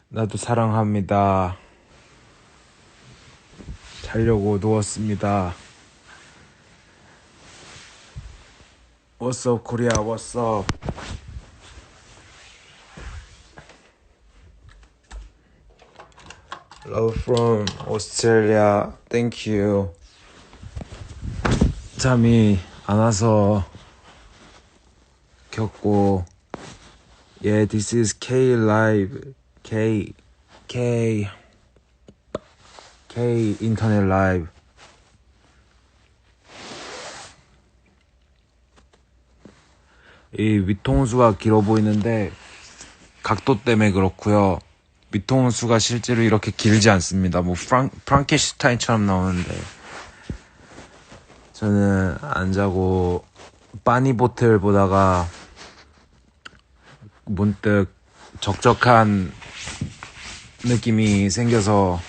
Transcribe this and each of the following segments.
나도 사랑합니다. 자려고 누웠습니다. What's up, Korea? What's up? Love from Australia. Thank you. 잠이 안 와서 켰고. Yeah, this is K Live. K 인터넷 라이브. 이 위통수가 길어 보이는데 각도 때문에 그렇고요. 위통수가 실제로 이렇게 길지 않습니다. 뭐 프랑켄슈타인처럼 나오는데 저는 안 자고 빠니보틀 보다가 문득 적적한 느낌이 생겨서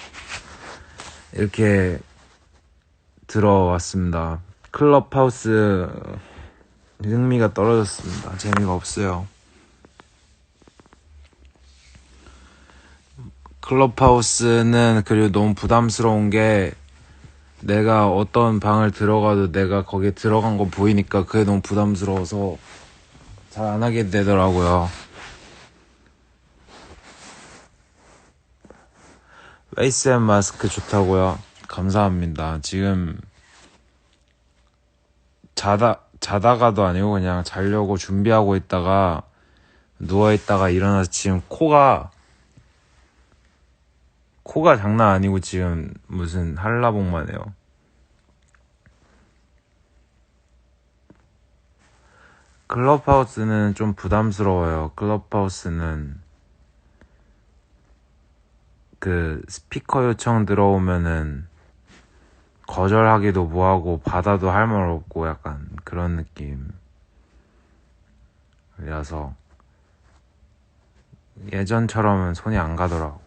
이렇게 들어왔습니다. 클럽하우스 흥미가 떨어졌습니다. 재미가 없어요. 클럽하우스는 그리고 너무 부담스러운 게 내가 어떤 방을 들어가도 내가 거기에 들어간 거 보이니까 그게 너무 부담스러워서 잘 안 하게 되더라고요. 페이스 앤 마스크 좋다고요? 감사합니다. 지금 자다가도 아니고 그냥 자려고 준비하고 있다가 누워있다가 일어나서 지금 코가 장난 아니고 지금 무슨 한라봉만 해요. 클럽하우스는 좀 부담스러워요. 클럽하우스는 그 스피커 요청 들어오면은 거절하기도 뭐하고 받아도 할 말 없고 약간 그런 느낌이라서 예전처럼은 손이 안 가더라고.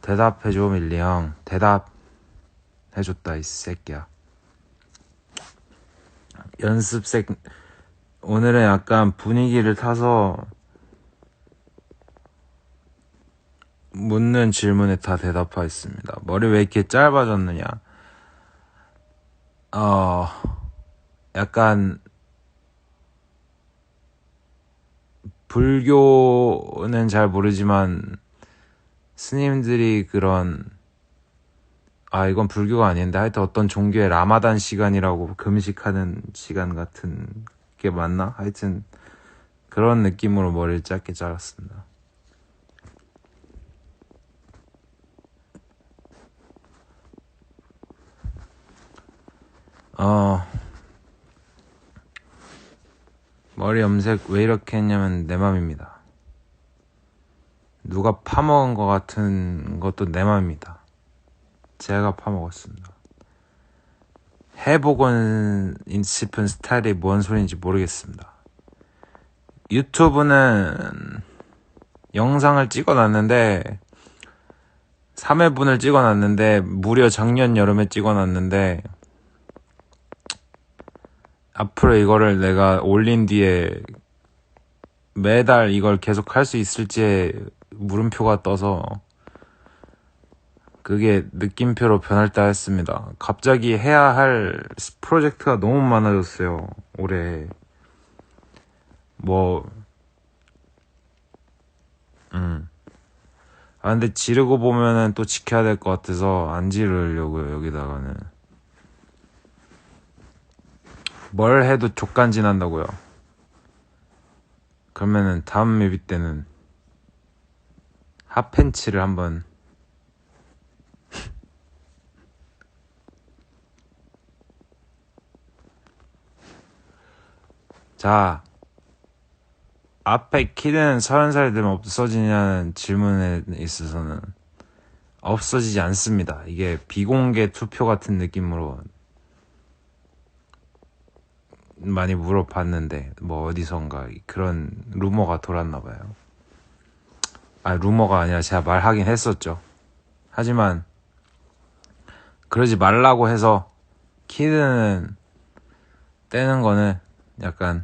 대답해줘 밀리 형. 대답해줬다 이 새끼야. 연습생 오늘은 약간 분위기를 타서 묻는 질문에 다 대답하였습니다. 머리 왜 이렇게 짧아졌느냐? 약간 불교는 잘 모르지만 스님들이 그런 이건 불교가 아닌데 하여튼 어떤 종교의 라마단 시간이라고 금식하는 시간 같은 게 맞나? 하여튼 그런 느낌으로 머리를 짧게 잘랐습니다. 머리 염색 왜 이렇게 했냐면 내 맘입니다. 누가 파먹은 것 같은 것도 내 맘입니다. 제가 파먹었습니다. 해보고 싶은 스타일이 뭔 소리인지 모르겠습니다. 유튜브는 영상을 찍어놨는데 3회분을 찍어놨는데 무려 작년 여름에 찍어놨는데 앞으로 이거를 내가 올린 뒤에 매달 이걸 계속 할 수 있을지 물음표가 떠서 그게 느낌표로 변할 때 했습니다. 갑자기 해야 할 프로젝트가 너무 많아졌어요. 올해 근데 지르고 보면은 또 지켜야 될 것 같아서 안 지르려고요. 여기다가는 뭘 해도 족간지난다고요. 그러면은 다음 뮤비 때는 핫팬츠를 한번 자, 앞에 키는 30살 되면 없어지냐는 질문에 있어서는 없어지지 않습니다. 이게 비공개 투표 같은 느낌으로 많이 물어봤는데 뭐 어디선가 그런 루머가 돌았나봐요. 루머가 아니라 제가 말하긴 했었죠. 하지만 그러지 말라고 해서 키드는 떼는 거는 약간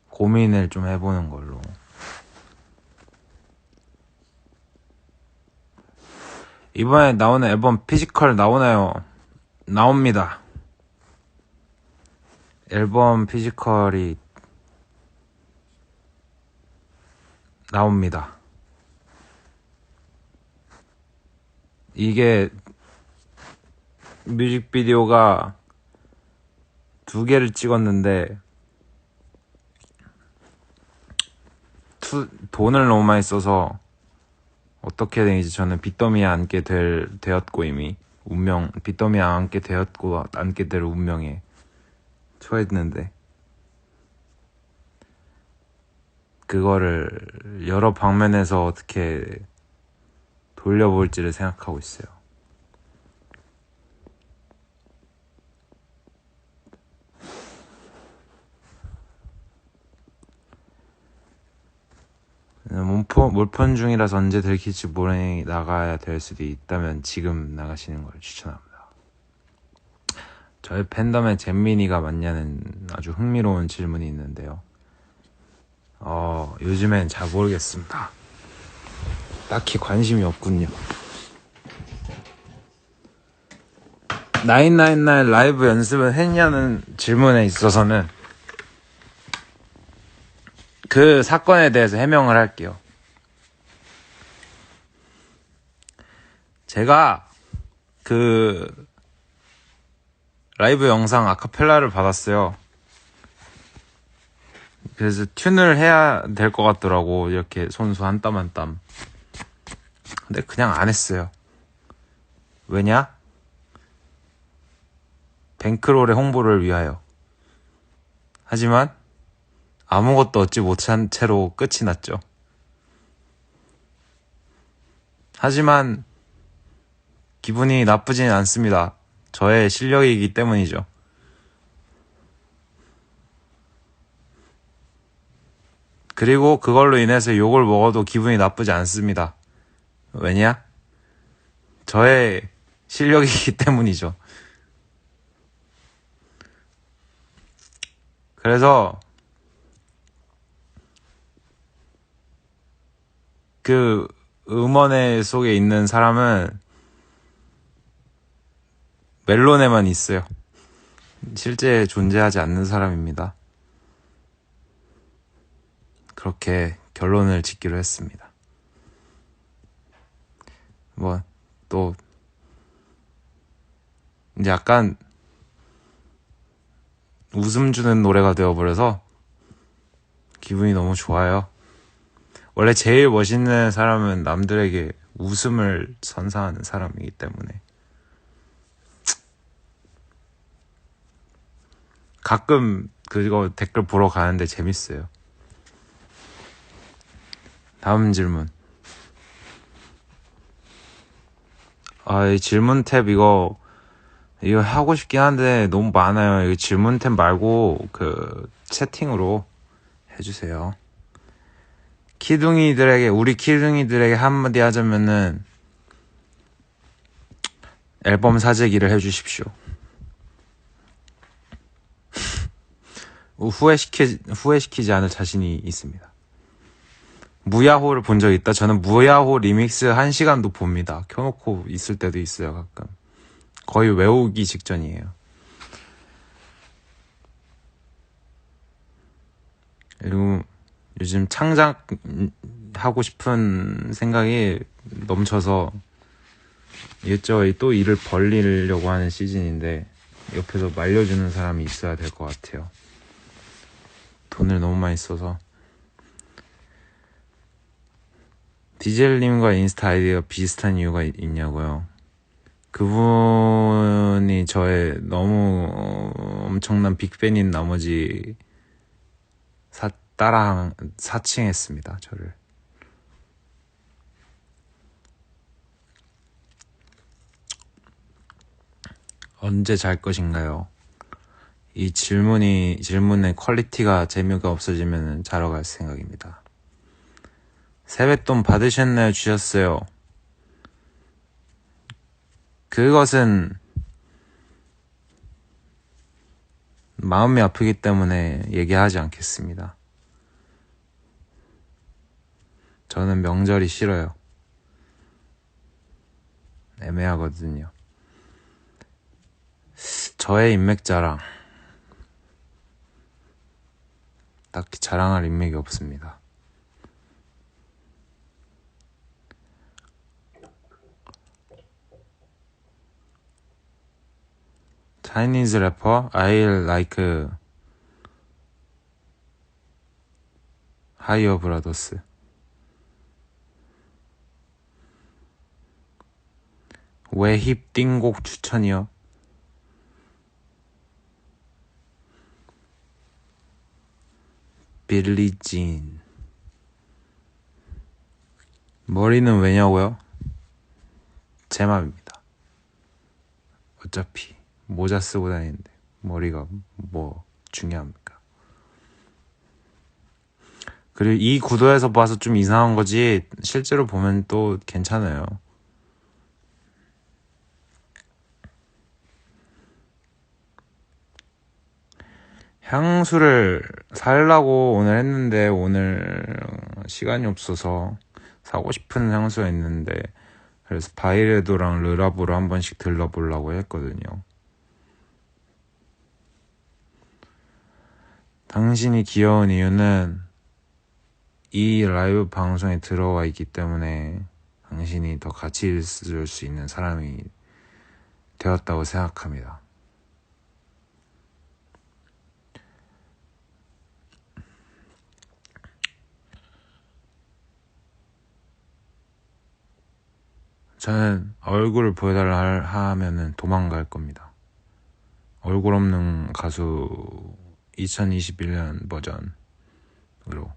고민을 좀 해보는 걸로. 이번에 나오는 앨범 피지컬 나오나요? 나옵니다. 앨범 피지컬이 나옵니다. 이게 뮤직비디오가 2개를 찍었는데 돈을 너무 많이 써서 어떻게든 이제 저는 빚더미에 앉게 되었고 이미 빚더미에 앉게 되었고 앉게 될 운명에 처했는데 그거를 여러 방면에서 어떻게 돌려볼지를 생각하고 있어요. 몰폰 중이라서 언제 들킬지 모르니 나가야 될 수도 있다면 지금 나가시는 걸 추천합니다. 저의 팬덤에 잼민이가 맞냐는 아주 흥미로운 질문이 있는데요. 요즘엔 잘 모르겠습니다. 딱히 관심이 없군요. 999 라이브 연습을 했냐는 질문에 있어서는 그 사건에 대해서 해명을 할게요. 제가 그 라이브 영상 아카펠라를 받았어요. 그래서 튠을 해야 될 것 같더라고. 이렇게 손수 한 땀 한 땀. 근데 그냥 안 했어요. 왜냐? 뱅크롤의 홍보를 위하여. 하지만 아무것도 얻지 못한 채로 끝이 났죠. 하지만 기분이 나쁘진 않습니다. 저의 실력이기 때문이죠. 그리고 그걸로 인해서 욕을 먹어도 기분이 나쁘지 않습니다. 왜냐? 저의 실력이기 때문이죠. 그래서 그 음원회 속에 있는 사람은 멜론에만 있어요. 실제 존재하지 않는 사람입니다. 그렇게 결론을 짓기로 했습니다. 또 이제 약간 웃음 주는 노래가 되어버려서 기분이 너무 좋아요. 원래 제일 멋있는 사람은 남들에게 웃음을 선사하는 사람이기 때문에 가끔 그거 댓글 보러 가는데 재밌어요. 다음 질문. 이 질문 탭 이거 하고 싶긴 한데 너무 많아요. 이거 질문 탭 말고 그 채팅으로 해주세요. 우리 키둥이들에게 한마디 하자면은 앨범 사재기를 해주십시오. 후회시키지 않을 자신이 있습니다. 무야호를 본 적 있다? 저는 무야호 리믹스 1시간도 봅니다. 켜놓고 있을 때도 있어요, 가끔. 거의 외우기 직전이에요. 그리고 요즘 창작하고 싶은 생각이 넘쳐서 이것저것 또 일을 벌리려고 하는 시즌인데 옆에서 말려주는 사람이 있어야 될 것 같아요. 돈을 너무 많이 써서. 디젤님과 인스타 아이디가 비슷한 이유가 있냐고요? 그분이 저의 너무 엄청난 빅팬인 나머지 사칭했습니다, 저를. 언제 잘 것인가요? 이 질문의 퀄리티가 재미가 없어지면 자러 갈 생각입니다. 세뱃돈 받으셨나요? 주셨어요? 그것은 마음이 아프기 때문에 얘기하지 않겠습니다. 저는 명절이 싫어요. 애매하거든요. 저의 인맥 자랑. 딱히 자랑할 인맥이 없습니다. Chinese rapper, I like Higher Brothers. 왜 힙 띵곡 추천이요? 빌리진. 머리는 왜냐고요? 제 맘입니다. 어차피 모자 쓰고 다니는데 머리가 뭐 중요합니까? 그리고 이 구도에서 봐서 좀 이상한 거지 실제로 보면 또 괜찮아요. 향수를 살라고 오늘 했는데 오늘 시간이 없어서 사고 싶은 향수가 있는데 그래서 바이레도랑 르라보로 한 번씩 들러보려고 했거든요. 당신이 귀여운 이유는 이 라이브 방송에 들어와 있기 때문에 당신이 더 가치 있을 수 있는 사람이 되었다고 생각합니다. 저는 얼굴을 보여달라 하면은 도망갈 겁니다. 얼굴 없는 가수 2021년 버전으로.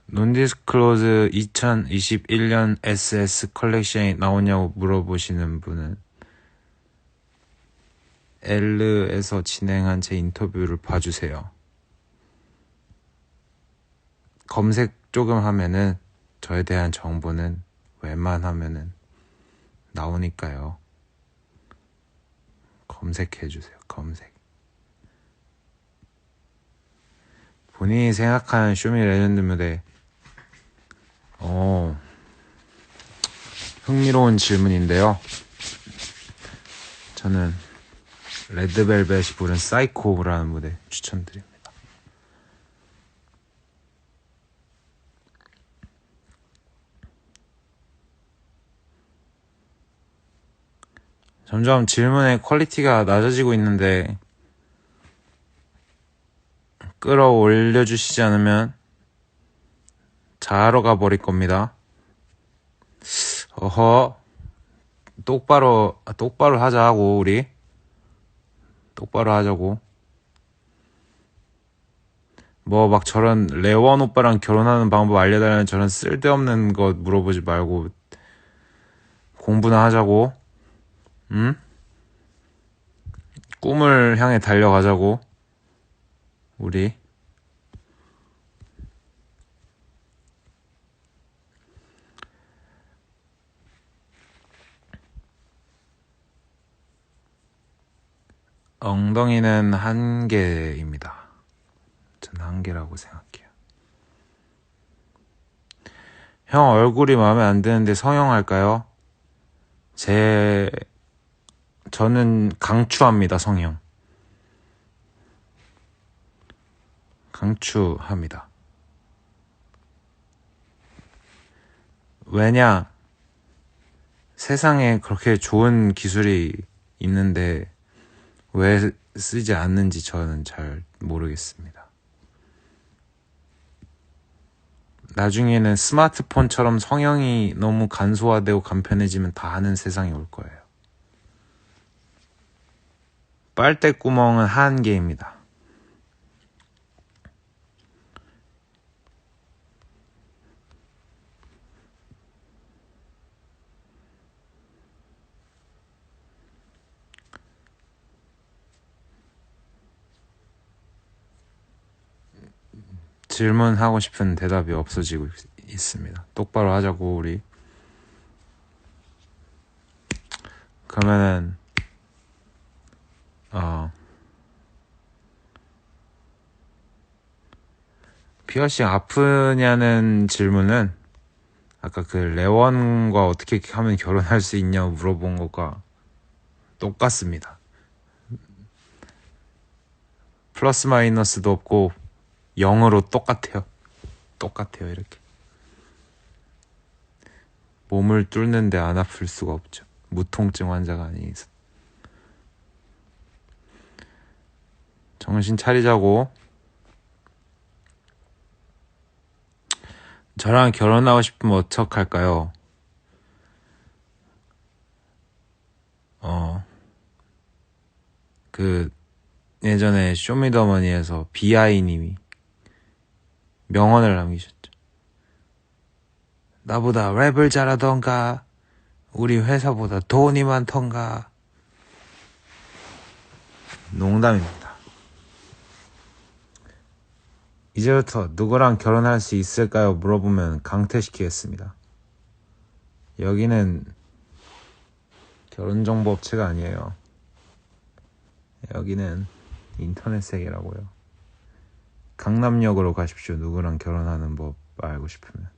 논디스클로즈 2021년 SS 컬렉션이 나오냐고 물어보시는 분은 엘르에서 진행한 제 인터뷰를 봐주세요. 검색 조금 하면은 저에 대한 정보는 웬만하면은 나오니까요. 검색해주세요. 검색. 본인이 생각하는 쇼미 레전드 무대. 흥미로운 질문인데요. 저는 레드벨벳이 부른 사이코라는 무대 추천드립니다. 점점 질문의 퀄리티가 낮아지고 있는데 끌어올려주시지 않으면 자러 가버릴 겁니다. 어허, 똑바로 하자고, 우리. 똑바로 하자고. 뭐 막 저런 레원 오빠랑 결혼하는 방법 알려달라는 저런 쓸데없는 거 물어보지 말고 공부나 하자고. 응? 꿈을 향해 달려가자고. 우리. 엉덩이는 한 개입니다. 저는 한 개라고 생각해요. 형 얼굴이 마음에 안 드는데 성형할까요? 저는 강추합니다, 성형. 강추합니다. 왜냐? 세상에 그렇게 좋은 기술이 있는데 왜 쓰지 않는지 저는 잘 모르겠습니다. 나중에는 스마트폰처럼 성형이 너무 간소화되고 간편해지면 다 하는 세상이 올 거예요. 빨대 구멍은 한 개입니다. 질문하고 싶은 대답이 없어지고 있습니다. 똑바로 하자고, 우리. 그러면은 피어싱 아프냐는 질문은 아까 그 레원과 어떻게 하면 결혼할 수 있냐고 물어본 것과 똑같습니다. 플러스 마이너스도 없고 0으로 똑같아요. 똑같아요. 이렇게 몸을 뚫는데 안 아플 수가 없죠. 무통증 환자가 아닌 이상. 정신 차리자고. 저랑 결혼하고 싶으면 어떡할까요? 그 예전에 쇼미더머니에서 비아이님이 명언을 남기셨죠. 나보다 랩을 잘하던가 우리 회사보다 돈이 많던가. 농담입니다. 이제부터 누구랑 결혼할 수 있을까요? 물어보면 강퇴시키겠습니다. 여기는 결혼정보업체가 아니에요. 여기는 인터넷 세계라고요. 강남역으로 가십시오. 누구랑 결혼하는 법 알고 싶으면.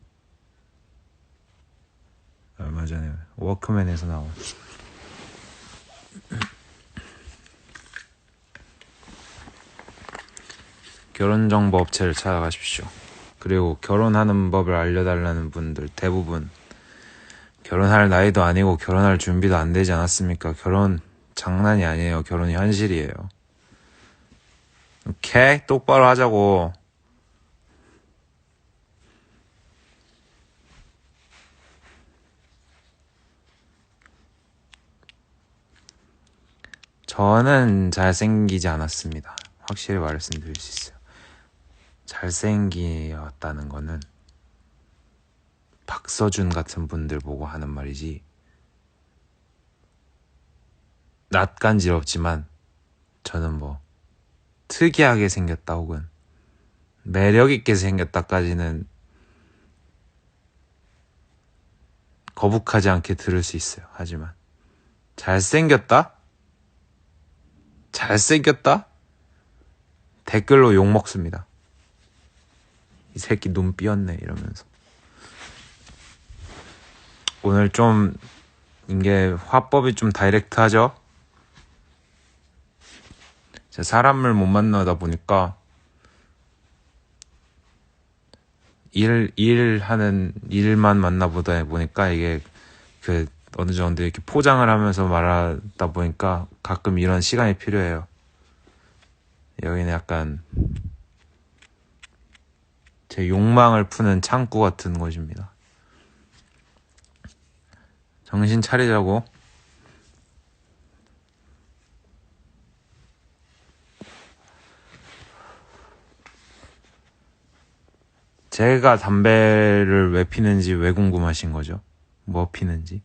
얼마 전에 워크맨에서 나온 결혼정보 업체를 찾아가십시오. 그리고 결혼하는 법을 알려달라는 분들 대부분 결혼할 나이도 아니고 결혼할 준비도 안 되지 않았습니까? 결혼 장난이 아니에요. 결혼이 현실이에요. 오케이? 똑바로 하자고. 저는 잘생기지 않았습니다. 확실히 말씀드릴 수 있어요. 잘생기었다는 거는 박서준 같은 분들 보고 하는 말이지, 낯간지럽지만 저는 뭐 특이하게 생겼다 혹은 매력있게 생겼다까지는 거북하지 않게 들을 수 있어요. 하지만 잘생겼다? 잘생겼다? 댓글로 욕먹습니다. 이 새끼 눈 삐었네 이러면서. 오늘 좀 이게 화법이 좀 다이렉트하죠? 제가 사람을 못 만나다 보니까 일하는 일만 만나보다 보니까 이게 그 어느 정도 이렇게 포장을 하면서 말하다 보니까 가끔 이런 시간이 필요해요. 여기는 약간 제 욕망을 푸는 창구 같은 곳입니다. 정신 차리자고. 제가 담배를 왜 피는지 왜 궁금하신 거죠? 뭐 피는지?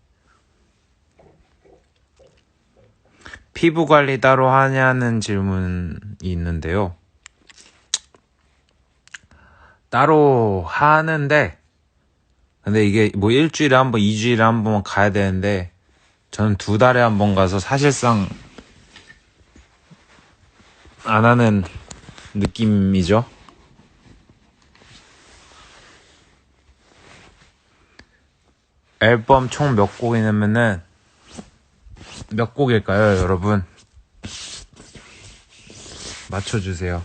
피부 관리 따로 하냐는 질문이 있는데요. 따로 하는데, 근데 이게 뭐 일주일에 한 번, 2주일에 한 번 가야 되는데, 저는 2달에 한 번 가서 사실상 안 하는 느낌이죠. 앨범 총 몇 곡이냐면은, 몇 곡일까요, 여러분? 맞춰주세요.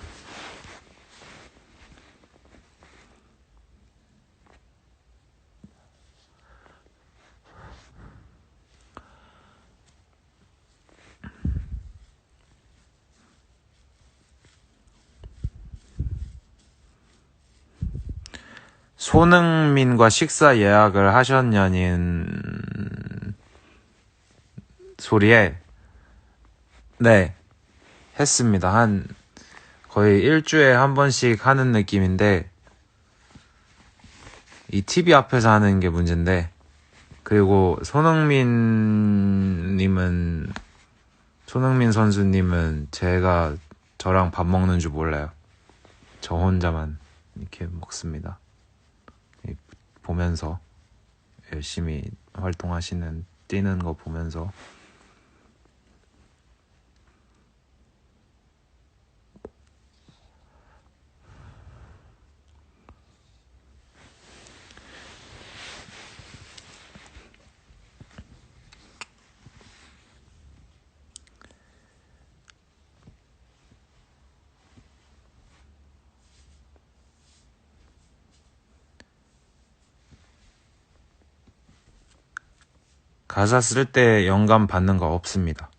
손흥민과 식사 예약을 하셨냐는 소리에, 네, 했습니다. 한 거의 일주일에 한 번씩 하는 느낌인데, 이 TV 앞에서 하는 게 문제인데, 그리고 손흥민 선수님은 제가 저랑 밥 먹는 줄 몰라요. 저 혼자만 이렇게 먹습니다. 보면서 열심히 활동하시는, 뛰는 거 보면서 가사 쓸 때 영감 받는 거 없습니다.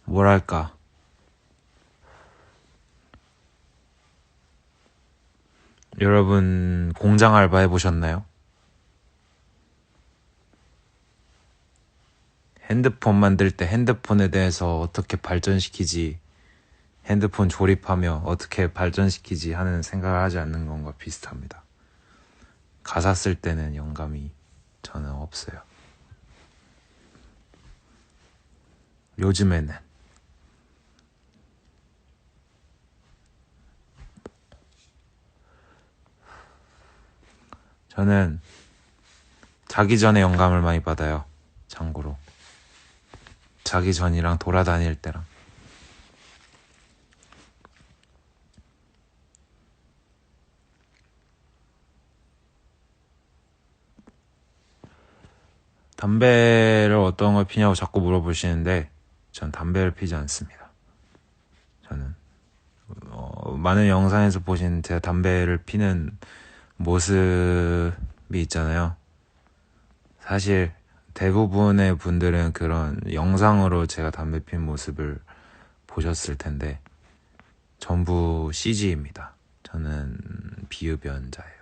뭐랄까. 여러분, 공장 알바 해보셨나요? 핸드폰 만들 때 핸드폰에 대해서 어떻게 발전시키지, 핸드폰 조립하며 어떻게 발전시키지 하는 생각을 하지 않는 것과 비슷합니다. 가사 쓸 때는 영감이 저는 없어요. 요즘에는. 저는 자기 전에 영감을 많이 받아요. 참고로. 자기 전이랑 돌아다닐 때랑. 담배를 어떤 걸 피냐고 자꾸 물어보시는데 전 담배를 피지 않습니다. 저는 많은 영상에서 보신 제가 담배를 피는 모습이 있잖아요. 사실 대부분의 분들은 그런 영상으로 제가 담배 피는 모습을 보셨을 텐데 전부 CG입니다. 저는 비흡연자예요.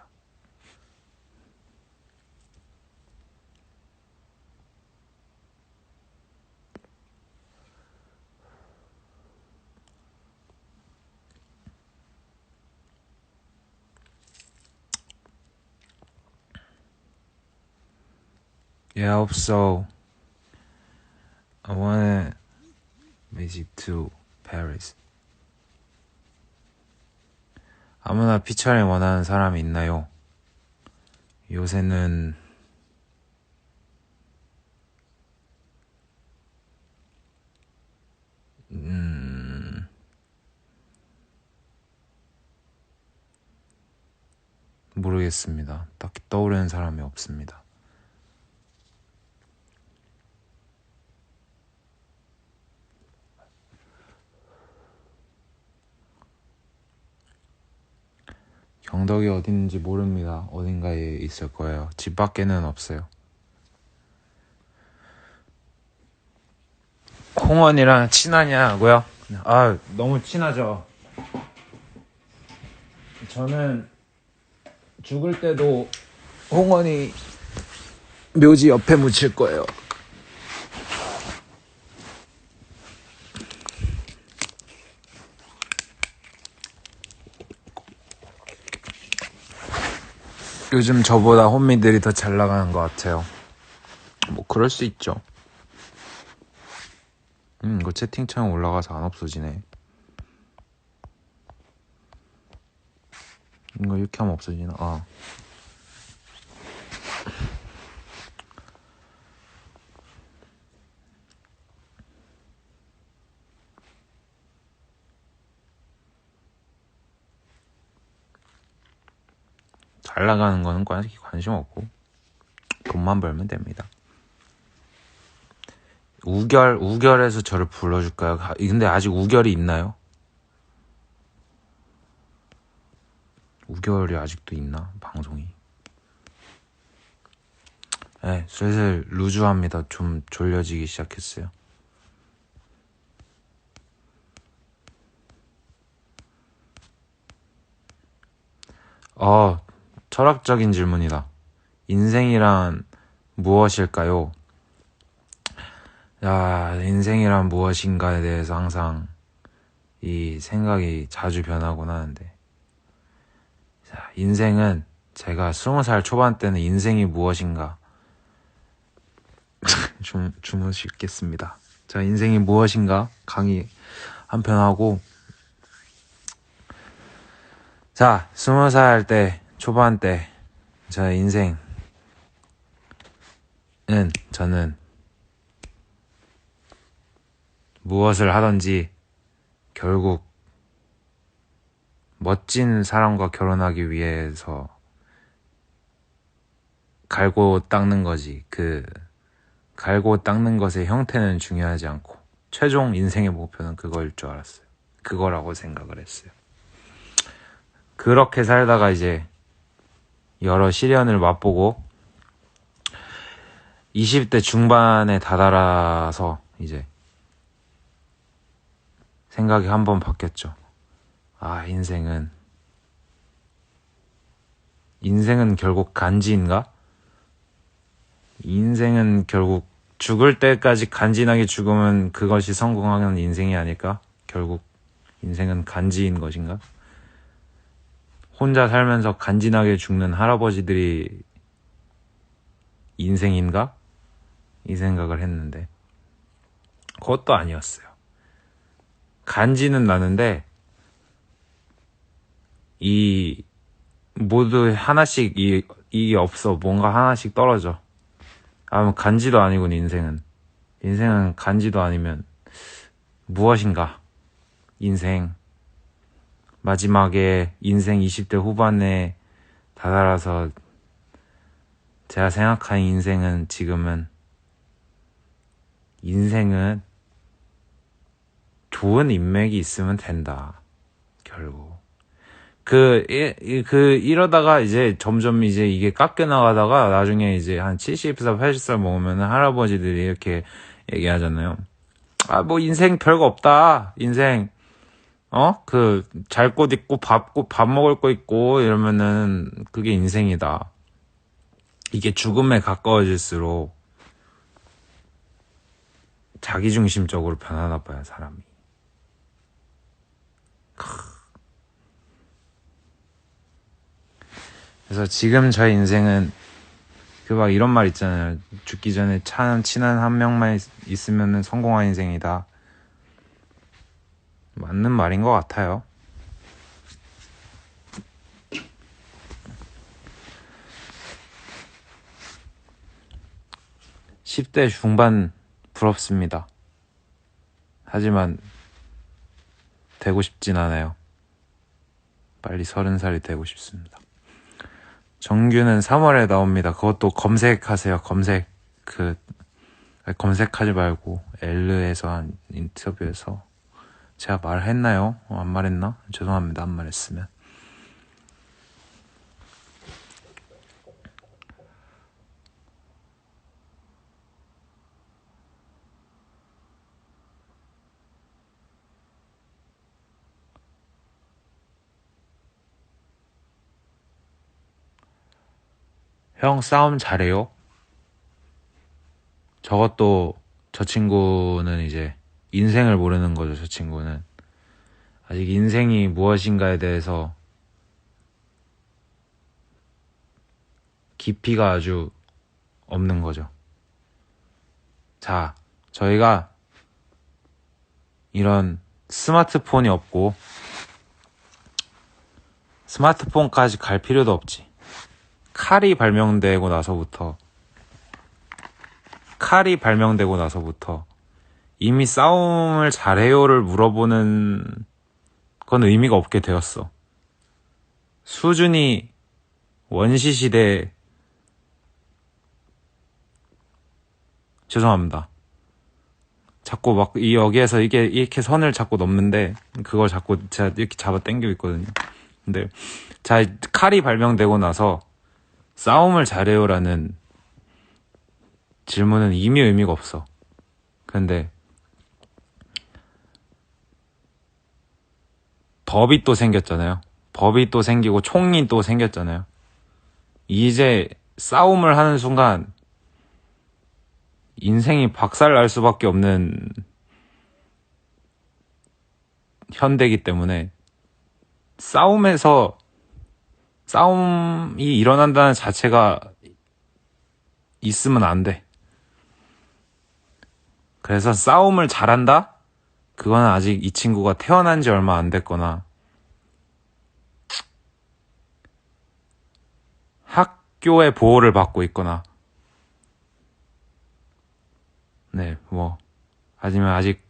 Yeah, I hope so. I wanna visit to Paris. 아무나 피처링 원하는 사람이 있나요? 요새는 모르겠습니다. 딱히 떠오르는 사람이 없습니다. 경덕이 어디 있는지 모릅니다. 어딘가에 있을 거예요. 집 밖에는 없어요. 홍원이랑 친하냐고요? 아, 너무 친하죠. 저는 죽을 때도 홍원이 묘지 옆에 묻힐 거예요. 요즘 저보다 혼미들이 더 잘 나가는 것 같아요. 뭐 그럴 수 있죠. 이거 채팅창 올라가서 안 없어지네. 이거 이렇게 하면 없어지나? 아. 잘 나가는 거는 관심 없고 돈만 벌면 됩니다. 우결에서 저를 불러줄까요? 근데 아직 우결이 있나요? 우결이 아직도 있나? 방송이. 네, 슬슬 루즈합니다. 좀 졸려지기 시작했어요. 철학적인 질문이다. 인생이란 무엇일까요? 야, 인생이란 무엇인가에 대해서 항상 이 생각이 자주 변하곤 하는데, 자, 인생은 제가 20살 초반 때는 인생이 무엇인가 주무시겠습니다. 자, 인생이 무엇인가 강의 한편 하고, 자, 20살 때 초반 때 저의 인생은 저는 무엇을 하든지 결국 멋진 사람과 결혼하기 위해서 갈고 닦는 거지. 그 갈고 닦는 것의 형태는 중요하지 않고 최종 인생의 목표는 그거일 줄 알았어요. 그거라고 생각을 했어요. 그렇게 살다가 이제 여러 시련을 맛보고 20대 중반에 다다라서 이제 생각이 한번 바뀌었죠. 아, 인생은 결국 간지인가? 인생은 결국 죽을 때까지 간지나게 죽으면 그것이 성공하는 인생이 아닐까? 결국 인생은 간지인 것인가? 혼자 살면서 간지나게 죽는 할아버지들이 인생인가? 이 생각을 했는데 그것도 아니었어요. 간지는 나는데 이 모두 하나씩 이게 없어. 뭔가 하나씩 떨어져. 아무 간지도 아니군. 인생은 간지도 아니면 무엇인가? 인생 마지막에 인생 20대 후반에 다다라서 제가 생각하는 인생은 좋은 인맥이 있으면 된다. 결국 이러다가 이제 점점 이제 이게 깎여 나가다가 나중에 이제 한 70살, 80살 먹으면 할아버지들이 이렇게 얘기하잖아요. 아, 뭐 인생 별거 없다. 인생 잘 곳 있고 밥 먹을 거 있고 이러면은 그게 인생이다. 이게 죽음에 가까워질수록 자기중심적으로 변하나 봐요, 사람이. 그래서 지금 저의 인생은 막 이런 말 있잖아요. 죽기 전에 친한 한 명만 있으면은 성공한 인생이다. 맞는 말인 것 같아요. (10대) 중반 부럽습니다. 하지만 되고 싶진 않아요. 빨리 30살이 되고 싶습니다. 정규는 3월에 나옵니다. 그것도 검색하세요. 검색하지 말고 엘르에서 한 인터뷰에서 제가 말했나요? 안 말했나? 죄송합니다. 안 말했으면. 형 싸움 잘해요? 저 친구는 이제 인생을 모르는 거죠. 저 친구는 아직 인생이 무엇인가에 대해서 깊이가 아주 없는 거죠. 자, 저희가 이런 스마트폰이 없고 스마트폰까지 갈 필요도 없지. 칼이 발명되고 나서부터 이미 싸움을 잘해요를 물어보는 건 의미가 없게 되었어. 수준이 원시시대 죄송합니다. 자꾸 막 여기에서 이렇게 선을 자꾸 넘는데 그걸 자꾸 제가 이렇게 잡아 당기고 있거든요. 근데 자, 칼이 발명되고 나서 싸움을 잘해요라는 질문은 이미 의미가 없어. 근데 법이 또 생겼잖아요. 법이 또 생기고 총이 또 생겼잖아요. 이제 싸움을 하는 순간 인생이 박살날 수밖에 없는 현대이기 때문에 싸움이 일어난다는 자체가 있으면 안 돼. 그래서 싸움을 잘한다? 그건 아직 이 친구가 태어난 지 얼마 안 됐거나 학교의 보호를 받고 있거나 하지만 아직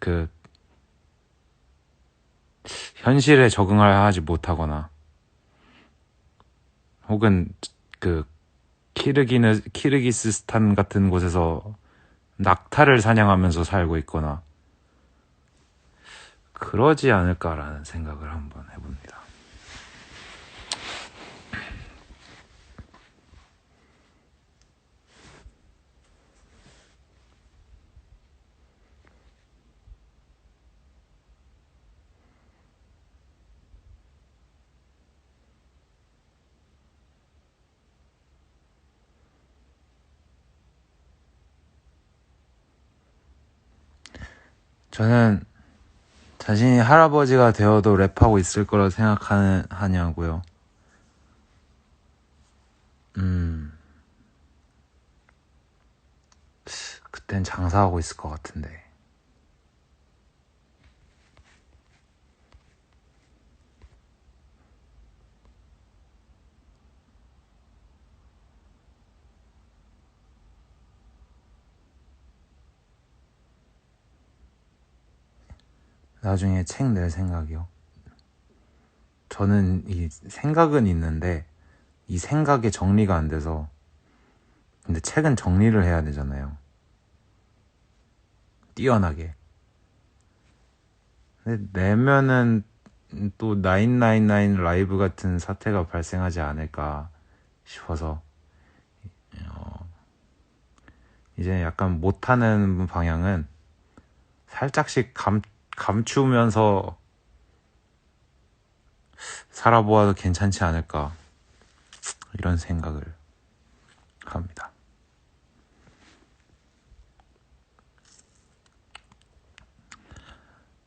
현실에 적응하지 못하거나 혹은 키르기스스탄 같은 곳에서 낙타를 사냥하면서 살고 있거나 그러지 않을까라는 생각을 한번 해봅니다. 저는 자신이 할아버지가 되어도 랩하고 있을 거라 생각하냐고요. 그땐 장사하고 있을 것 같은데. 나중에 책 낼 생각이요. 저는 이 생각은 있는데 이 생각에 정리가 안 돼서. 근데 책은 정리를 해야 되잖아요. 뛰어나게. 근데 내면은 또 999 라이브 같은 사태가 발생하지 않을까 싶어서 이제 약간 못하는 방향은 살짝씩 감추면서 살아보아도 괜찮지 않을까 이런 생각을 합니다.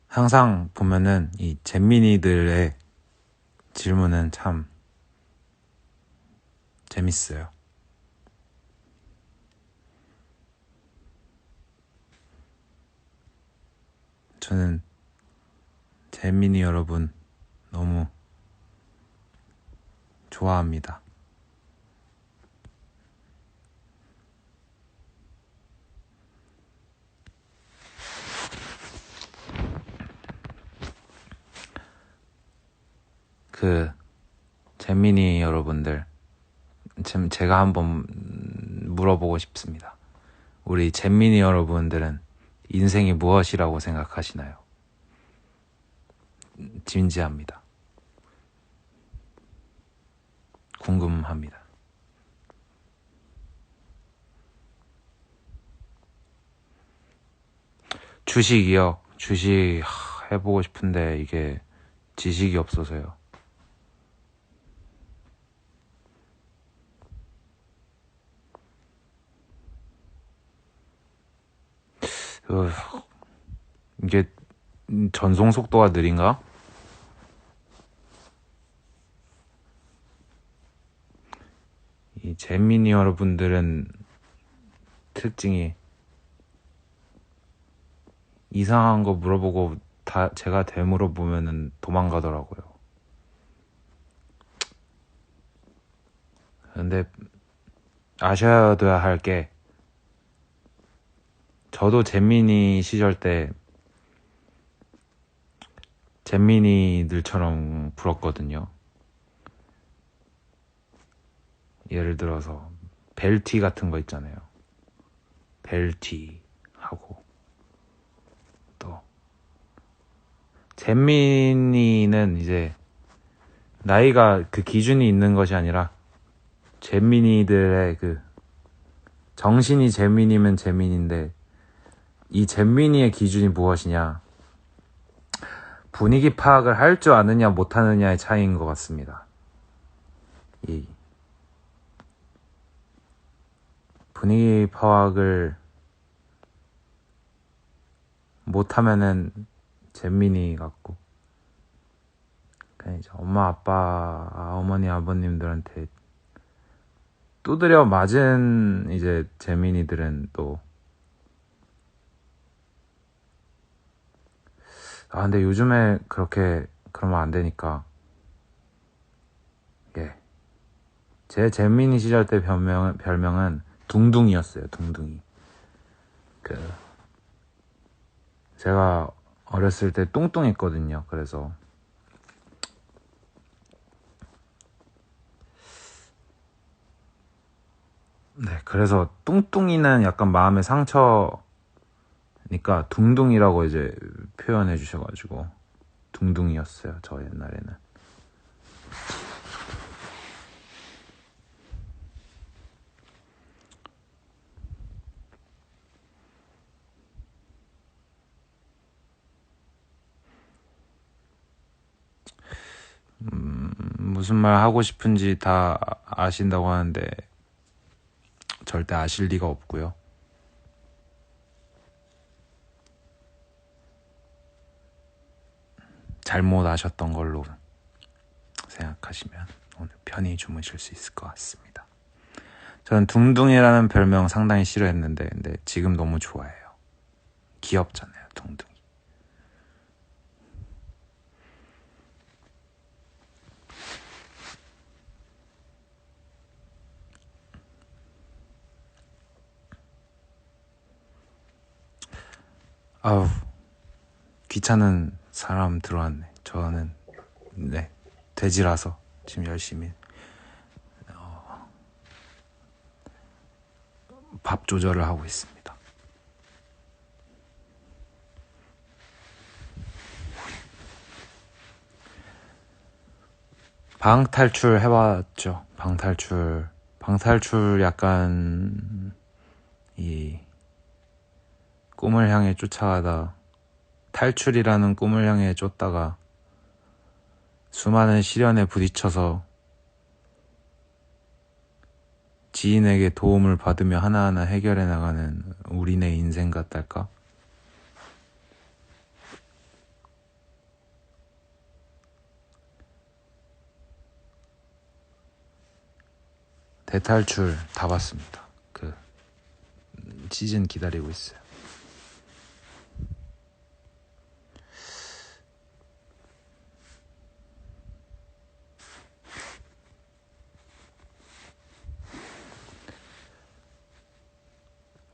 항상 보면은 이 잼민이들의 질문은 참 재밌어요. 저는 잼민이 여러분 너무 좋아합니다. 잼민이 여러분들, 제가 한번 물어보고 싶습니다. 우리 잼민이 여러분들은 인생이 무엇이라고 생각하시나요? 진지합니다. 궁금합니다. 주식이요? 주식 해보고 싶은데 이게 지식이 없어서요. 이게 전송 속도가 느린가? 이 잼민이 여러분들은 특징이 이상한 거 물어보고 제가 되물어보면은 도망가더라고요. 근데 아셔야 할 게, 저도 잼민이 시절 때 잼민이들처럼 굴었거든요. 예를 들어서 벨티 같은 거 있잖아요. 벨티 하고, 또 잼민이는 이제 나이가 그 기준이 있는 것이 아니라 잼민이들의 그 정신이 잼민이면 잼민인데, 이 잼민이의 기준이 무엇이냐, 분위기 파악을 할 줄 아느냐 못하느냐의 차이인 것 같습니다. 이 분위기 파악을 못하면은 잼민이 같고, 그냥 이제 엄마 아빠 어머니 아버님들한테 두드려 맞은 이제 잼민이들은 또 근데 요즘에 그렇게 그러면 안 되니까, 제 잼민이 시절 때 별명은 둥둥이였어요. 둥둥이. 제가 어렸을 때 뚱뚱했거든요. 그래서 그래서 뚱뚱이는 약간 마음의 상처니까 둥둥이라고 이제 표현해 주셔가지고 둥둥이였어요. 저 옛날에는. 무슨 말 하고 싶은지 다 아신다고 하는데 절대 아실 리가 없고요. 잘못 아셨던 걸로 생각하시면 오늘 편히 주무실 수 있을 것 같습니다. 저는 둥둥이라는 별명 상당히 싫어했는데 근데 지금 너무 좋아해요. 귀엽잖아요, 둥둥이. 아우, 귀찮은 사람 들어왔네. 저는 돼지라서 지금 열심히 밥 조절을 하고 있습니다. 방탈출 해봤죠. 방탈출 약간 이 꿈을 향해 쫓아가다 탈출이라는 꿈을 향해 쫓다가 수많은 시련에 부딪혀서 지인에게 도움을 받으며 하나하나 해결해 나가는 우리네 인생 같달까? 대탈출 다 봤습니다. 그 시즌 기다리고 있어요.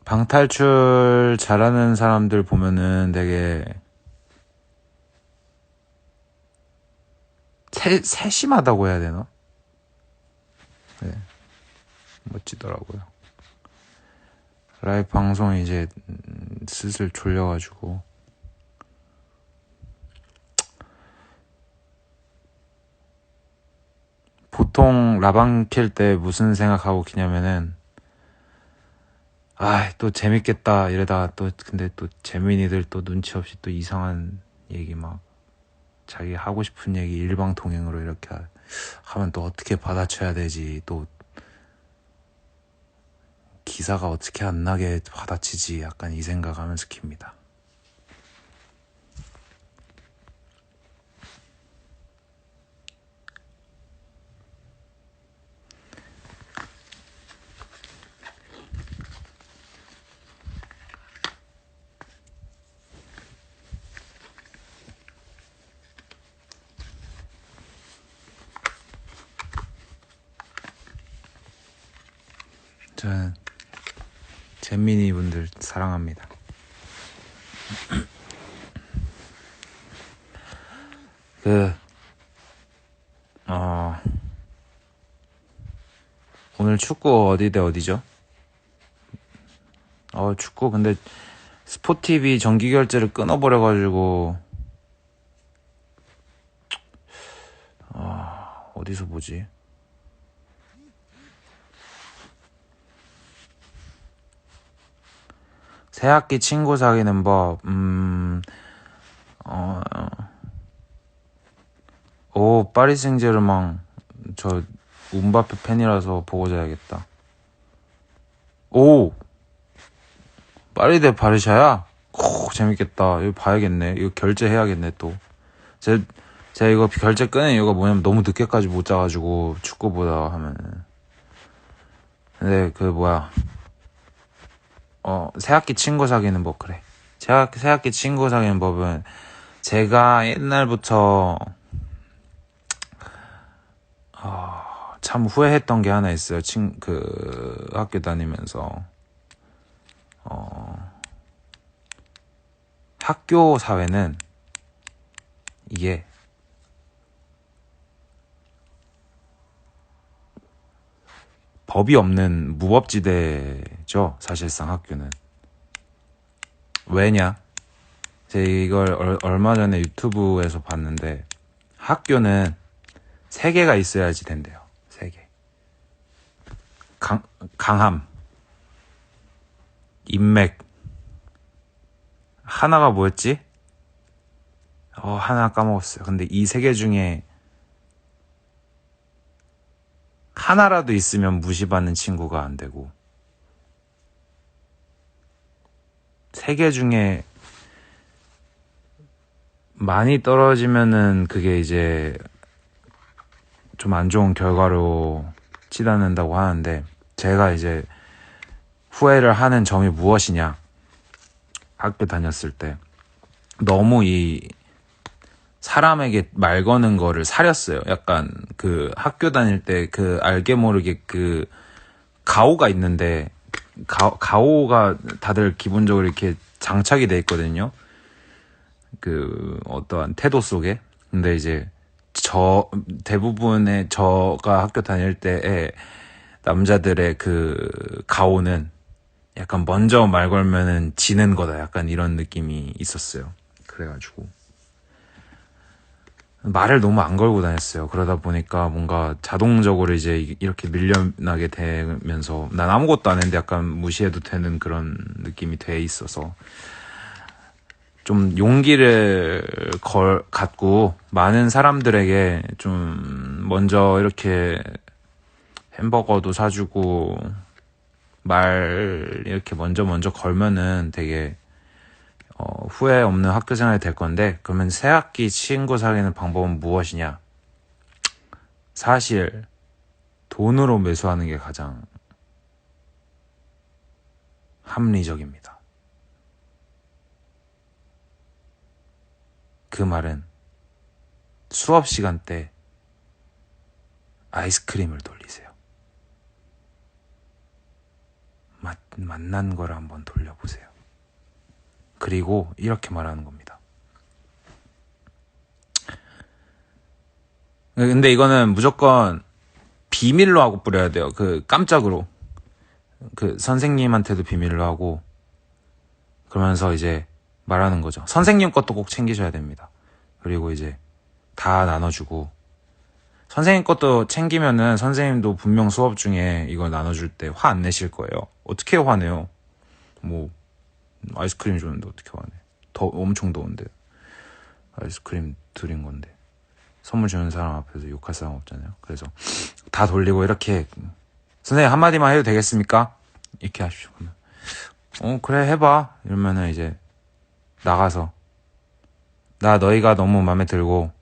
방탈출 잘하는 사람들 보면은 되게 세심하다고 해야 되나? 네, 멋지더라고요. 라이브 방송 이제 슬슬 졸려가지고 보통 라방 킬 때 무슨 생각하고 키냐면은 또 재밌겠다 이러다가 또 근데 또 재민이들 또 눈치 없이 또 이상한 얘기 막 자기 하고 싶은 얘기 일방통행으로 이렇게 하면 또 어떻게 받아쳐야 되지, 또 기사가 어떻게 안 나게 받아치지, 약간 이 생각하면서 킵니다. 저는 잼민이 분들 사랑합니다. 오늘 축구 어디 대 어디죠? 축구 근데 스포티비 정기 결제를 끊어버려가지고 어디서 보지? 새학기 친구 사귀는 법. 파리 생제르맹 저 음바페 팬이라서 보고 자야겠다. 파리 대 바르샤야? 재밌겠다. 이거 봐야겠네. 이거 결제해야겠네 또. 제가 이거 결제 끄는 이유가 뭐냐면 너무 늦게까지 못 자가지고 축구 보다 하면은. 근데 새학기 친구 사귀는 법, 그래. 새학기 친구 사귀는 법은 제가 옛날부터 참 후회했던 게 하나 있어요. 학교 다니면서 학교 사회는 이게 법이 없는 무법지대죠. 사실상 학교는. 왜냐? 제가 이걸 얼마 전에 유튜브에서 봤는데 학교는 3개가 있어야지 된대요. 3개. 강함, 인맥, 하나가 뭐였지? 하나 까먹었어요. 근데 이 3개 중에 하나라도 있으면 무시받는 친구가 안 되고, 3개 중에 많이 떨어지면은 그게 이제 좀 안 좋은 결과로 치닫는다고 하는데, 제가 이제 후회를 하는 점이 무엇이냐, 학교 다녔을 때 너무 이 사람에게 말 거는 거를 사렸어요. 약간 그 학교 다닐 때 그 알게 모르게 그 가오가 있는데, 가오가 다들 기본적으로 이렇게 장착이 돼 있거든요. 그 어떠한 태도 속에. 근데 이제 대부분의 저가 학교 다닐 때의 남자들의 그 가오는 약간 먼저 말 걸면은 지는 거다, 약간 이런 느낌이 있었어요. 그래가지고 말을 너무 안 걸고 다녔어요. 그러다 보니까 뭔가 자동적으로 이제 이렇게 밀려나게 되면서 난 아무것도 안 했는데 약간 무시해도 되는 그런 느낌이 돼 있어서, 좀 용기를 갖고 많은 사람들에게 좀 먼저 이렇게 햄버거도 사주고 말 이렇게 먼저 걸면은 되게 후회 없는 학교 생활이 될 건데, 그러면 새 학기 친구 사귀는 방법은 무엇이냐? 사실 돈으로 매수하는 게 가장 합리적입니다. 그 말은 수업 시간 때 아이스크림을 돌리세요. 만난 거를 한번 돌려보세요. 그리고 이렇게 말하는 겁니다. 근데 이거는 무조건 비밀로 하고 뿌려야 돼요. 그 깜짝으로. 그 선생님한테도 비밀로 하고, 그러면서 이제 말하는 거죠. 선생님 것도 꼭 챙기셔야 됩니다. 그리고 이제 다 나눠주고, 선생님 것도 챙기면은 선생님도 분명 수업 중에 이걸 나눠줄 때 화 안 내실 거예요. 어떻게 화내요? 뭐 아이스크림 주는데 어떻게 화내? 엄청 더운데 아이스크림 드린 건데 선물 주는 사람 앞에서 욕할 사람 없잖아요. 그래서 다 돌리고 이렇게, 선생님 한마디만 해도 되겠습니까? 이렇게 하십시오. 그래 해봐. 이러면은 이제 나가서, 나 너희가 너무 마음에 들고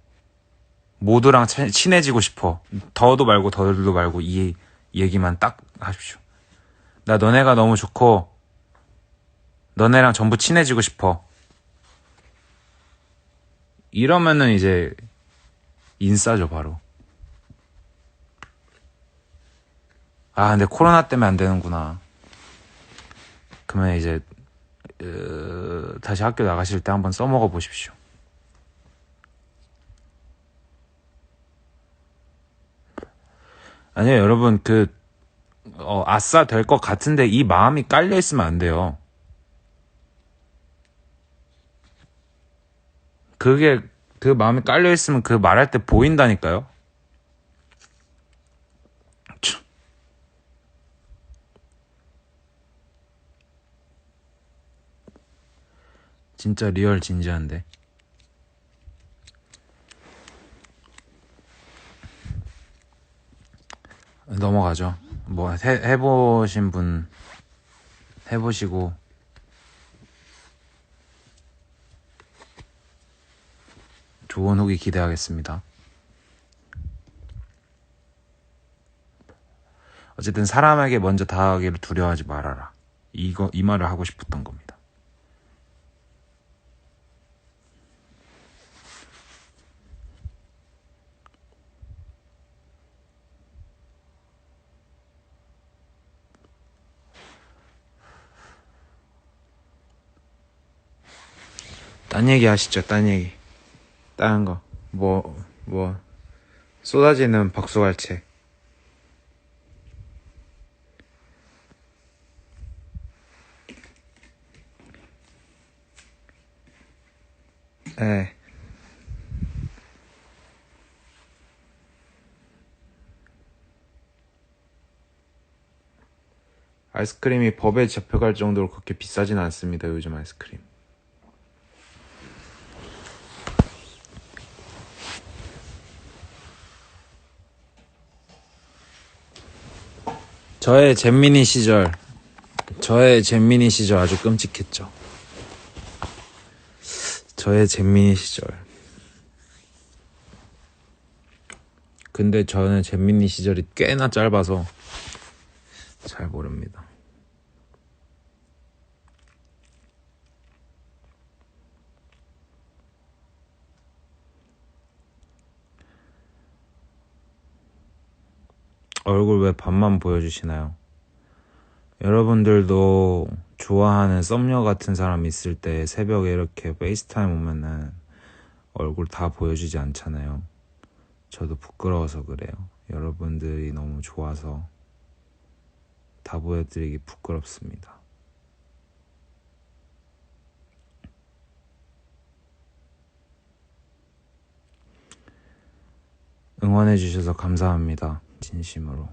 모두랑 친해지고 싶어. 더도 말고 덜도 말고 이 얘기만 딱 하십시오. 나 너네가 너무 좋고 너네랑 전부 친해지고 싶어. 이러면은 이제 인싸죠, 바로. 아, 근데 코로나 때문에 안 되는구나. 그러면 이제 다시 학교 나가실 때 한번 써먹어 보십시오. 아니요, 여러분, 아싸 될 것 같은데 이 마음이 깔려 있으면 안 돼요. 그 마음이 깔려 있으면 그 말할 때 보인다니까요. 진짜 리얼 진지한데. 넘어가죠. 뭐 해보신 분 해보시고, 좋은 후기 기대하겠습니다. 어쨌든 사람에게 먼저 다가가기를 두려워하지 말아라. 이 말을 하고 싶었던 겁니다. 딴 얘기 하시죠, 딴 얘기. 다른 거. 쏟아지는 박수갈채. 네. 아이스크림이 법에 잡혀갈 정도로 그렇게 비싸진 않습니다, 요즘 아이스크림. 저의 잼민이 시절 아주 끔찍했죠. 저의 잼민이 시절. 근데 저는 잼민이 시절이 꽤나 짧아서 잘 모릅니다. 얼굴 왜 반만 보여주시나요? 여러분들도 좋아하는 썸녀 같은 사람 있을 때 새벽에 이렇게 페이스타임 오면은 얼굴 다 보여주지 않잖아요. 저도 부끄러워서 그래요. 여러분들이 너무 좋아서 다 보여드리기 부끄럽습니다. 응원해주셔서 감사합니다. 진심으로.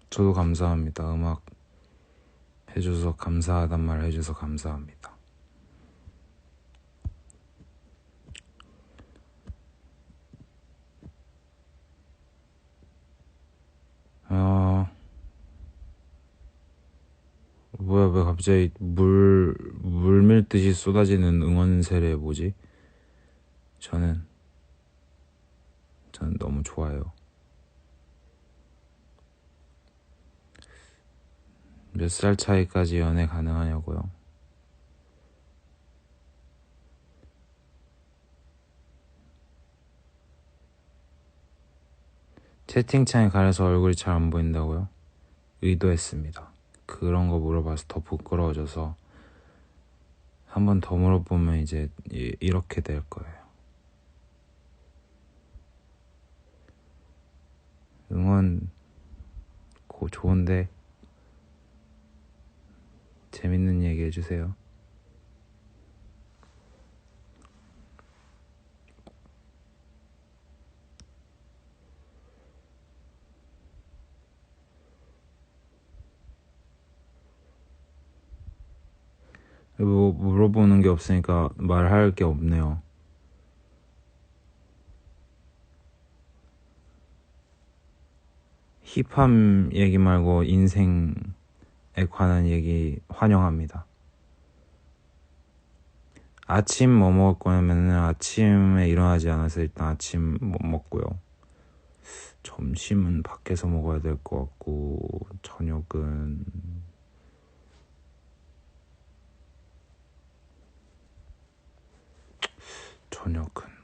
저도 감사합니다. 음악 해줘서 감사하단 말 해줘서 감사합니다. 뭐야, 왜 갑자기 물 밀듯이 쏟아지는 응원 세례 뭐지? 저는 너무 좋아요. 몇 살 차이까지 연애 가능하냐고요? 채팅창에 가려서 얼굴이 잘 안 보인다고요? 의도했습니다. 그런 거 물어봐서 더 부끄러워져서 한 번 더 물어보면 이제 이렇게 될 거예요. 응원 좋은데 재밌는 얘기 해주세요. 뭐 물어보는 게 없으니까 말할 게 없네요. 힙합 얘기 말고 인생에 관한 얘기 환영합니다. 아침 뭐 먹을 거냐면은 아침에 일어나지 않아서 일단 아침 못 먹고요. 점심은 밖에서 먹어야 될 것 같고 저녁은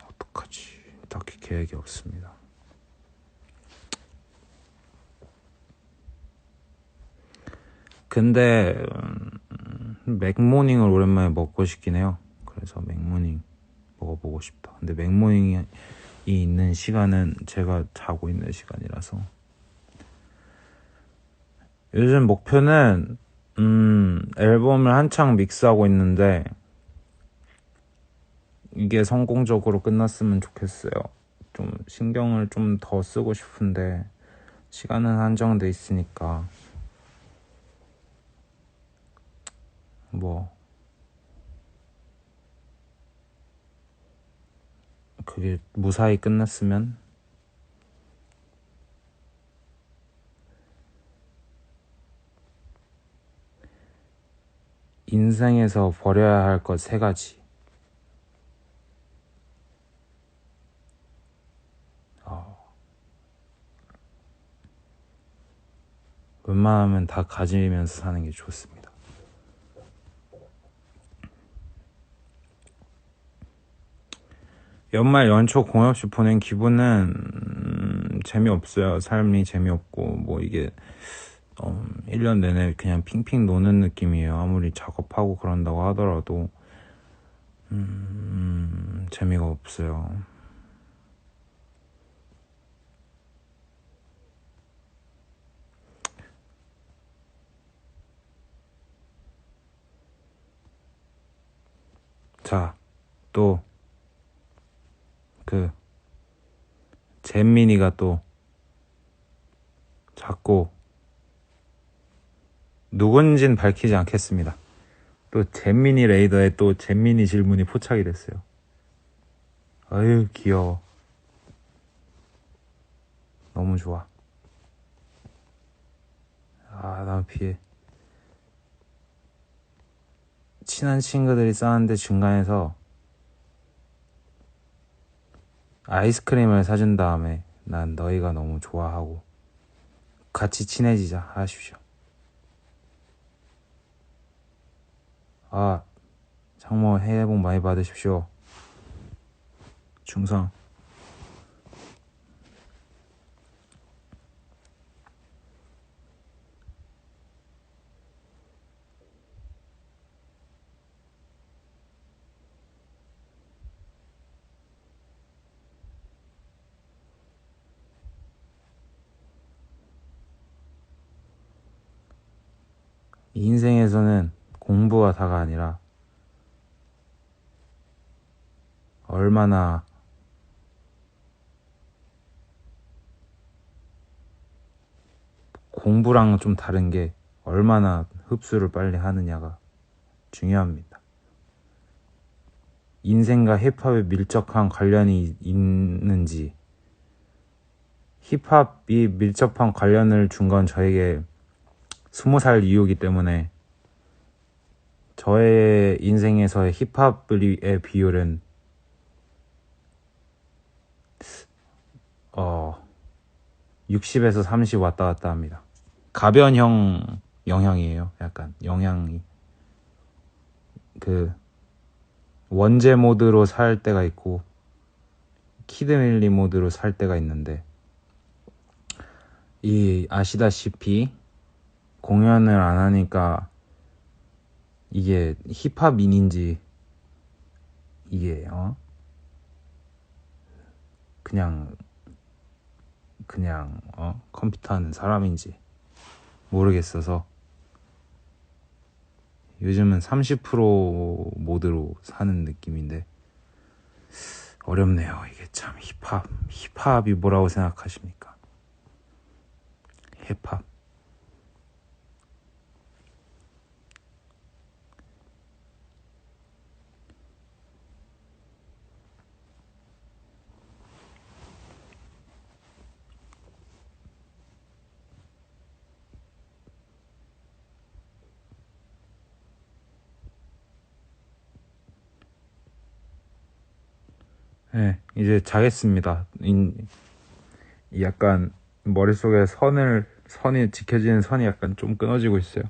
어떡하지? 딱히 계획이 없습니다. 근데 맥모닝을 오랜만에 먹고 싶긴 해요. 그래서 맥모닝 먹어보고 싶다. 근데 맥모닝이 있는 시간은 제가 자고 있는 시간이라서 요즘 목표는 앨범을 한창 믹스하고 있는데 이게 성공적으로 끝났으면 좋겠어요. 좀 신경을 좀 더 쓰고 싶은데 시간은 한정돼 있으니까 그게 무사히 끝났으면 인생에서 버려야 할 것 3가지. 웬만하면 다 가지면서 사는 게 좋습니다. 연말 연초 공연 없이 보낸 기분은 재미없어요. 삶이 재미없고 이게 1년 내내 그냥 핑핑 노는 느낌이에요. 아무리 작업하고 그런다고 하더라도 재미가 없어요. 자, 또 잼민이가 또 자꾸 누군진 밝히지 않겠습니다. 또 잼민이 레이더에 또 잼민이 질문이 포착이 됐어요. 아유 귀여워. 너무 좋아. 아, 나 피해. 친한 친구들이 싸는데 중간에서 아이스크림을 사준 다음에 난 너희가 너무 좋아하고 같이 친해지자 하십시오. 아, 장모 새해 복 많이 받으십시오. 충성. 인생에서는 공부가 다가 아니라 얼마나 공부랑 좀 다른 게 얼마나 흡수를 빨리 하느냐가 중요합니다. 인생과 힙합에 밀접한 관련이 있는지, 힙합이 밀접한 관련을 준 건 저에게 20살 이후이기 때문에 저의 인생에서의 힙합의 비율은 60에서 30 왔다 갔다 합니다. 가변형 영향이에요. 약간 영향이 그 원제 모드로 살 때가 있고 키드밀리 모드로 살 때가 있는데, 이 아시다시피 공연을 안 하니까 이게 힙합인인지 이게 그냥 컴퓨터 하는 사람인지 모르겠어서 요즘은 30% 모드로 사는 느낌인데 어렵네요. 이게 참 힙합이 뭐라고 생각하십니까? 힙합. 네, 이제 자겠습니다. 약간 머릿속에 선이 지켜지는 선이 약간 좀 끊어지고 있어요.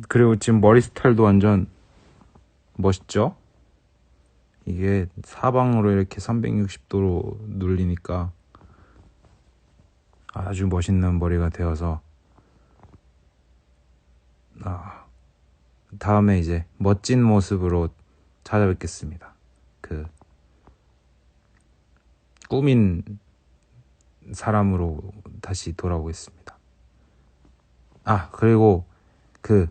그리고 지금 머리 스타일도 완전 멋있죠? 이게 사방으로 이렇게 360도로 눌리니까 아주 멋있는 머리가 되어서 다음에 이제 멋진 모습으로 찾아뵙겠습니다. 그 꾸민 사람으로 다시 돌아오겠습니다. 그리고 그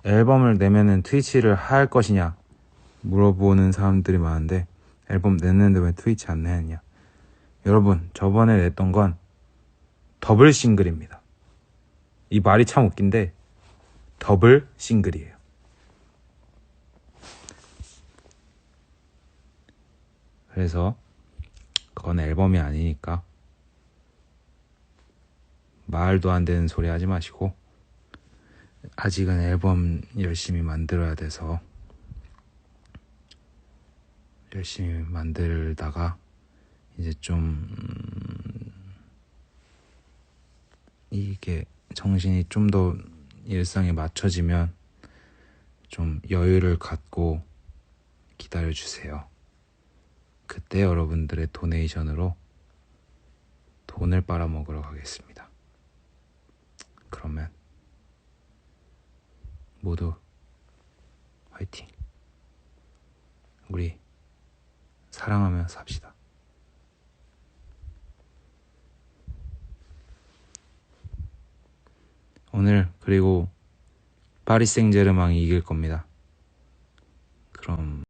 앨범을 내면은 트위치를 할 것이냐 물어보는 사람들이 많은데, 앨범 냈는데 왜 트위치 안 내느냐. 여러분, 저번에 냈던 건 더블 싱글입니다. 이 말이 참 웃긴데 더블 싱글이에요. 그래서 그건 앨범이 아니니까 말도 안 되는 소리 하지 마시고, 아직은 앨범 열심히 만들어야 돼서 열심히 만들다가 이제 좀 이게 정신이 좀 더 일상에 맞춰지면 좀 여유를 갖고 기다려주세요. 그때 여러분들의 도네이션으로 돈을 빨아먹으러 가겠습니다. 그러면 모두 화이팅. 우리 사랑하며 삽시다. 오늘 그리고 파리 생제르맹이 이길 겁니다. 그럼